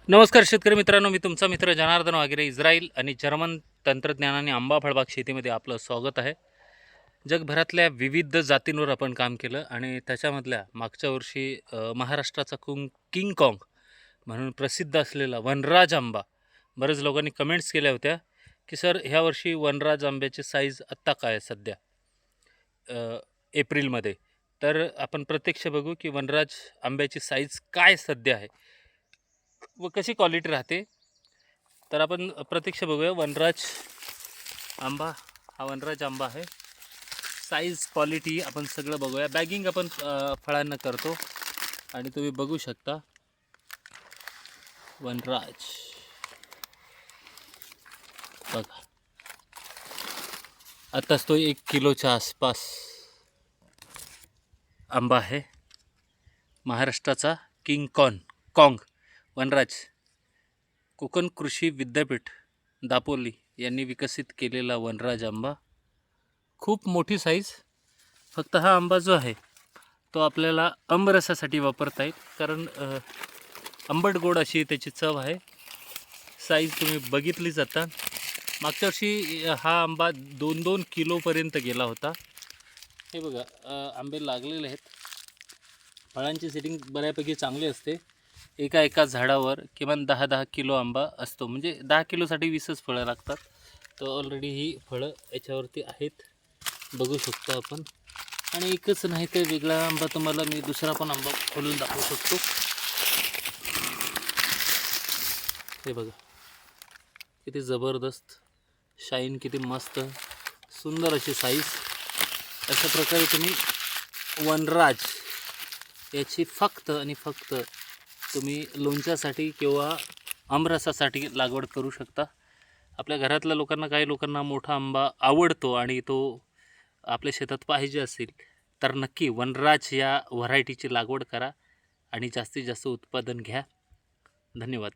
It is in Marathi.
नमस्कार शेतकरी मित्रांनो, मी तुमचा मित्र जनार्दन वागिरे. इस्रायल आणि जर्मन तंत्रज्ञानाने आंबा फळबाग शेतीमध्ये आपलं स्वागत आहे. जगभरातल्या विविध जातींवर आपण काम केलं आणि त्याच्यामधल्या मागच्या वर्षी महाराष्ट्राचा किंग काँग म्हणून प्रसिद्ध असलेला वनराज आंबा. बरेच लोकांनी कमेंट्स केल्या होत्या की सर, ह्या वर्षी वनराज आंब्याची साईज आत्ता काय आहे सध्या एप्रिलमध्ये. तर आपण प्रत्यक्ष बघू की वनराज आंब्याची साईज काय सध्या आहे व कशी क्वालिटी राहते. तर आपण प्रत्यक्ष बघूया. वनराज आंबा आहे. साईज क्वालिटी आपण सगळं बघूया. बॅगिंग आपण फळांना करतो आणि तुम्ही बघू शकता वनराज बघा. आत्ताच तो 1 किलोच्या आसपास आंबा आहे. महाराष्ट्राचा काँग वनराज कोकण कृषी विद्यापीठ दापोली यांनी विकसित केलेला वनराज आंबा. खूप मोठी साईज. फक्त हा आंबा जो आहे तो आपल्याला आंबरसासाठी वापरता येईल, कारण आंबट गोड अशी त्याची चव आहे. साईज तुम्ही बघितली जाता. मागच्या वर्षी हा आंबा 2-2 किलोपर्यंत गेला होता. हे बघा, आंबे लागलेले आहेत. फळांची सेटिंग बऱ्यापैकी चांगली असते. एका झाडावर किमान 10-10 किलो आंबा असतो. म्हणजे 10 किलोसाठी 20च फळं लागतात. तर ऑलरेडी ही फळं याच्यावरती आहेत, बघू शकतो आपण. आणि एकच नाही तर वेगळा आंबा तुम्हाला मी दुसरा पण आंबा खोलून दाखवू शकतो. हे बघा, किती जबरदस्त शाईन, किती मस्त सुंदर अशी साईज. अशा प्रकारे तुम्ही वनराज याची फक्त आणि फक्त तुम्ही लोणच्यासाठी किंवा आमरसासाठी लागवड करू शकता. आपल्या घरातल्या लोकांना, काही लोकांना मोठा आंबा आवडतो आणि तो आपल्या शेतात पाहिजे असेल तर नक्की वनराज या व्हरायटीची लागवड करा आणि जास्तीत जास्त उत्पादन घ्या. धन्यवाद.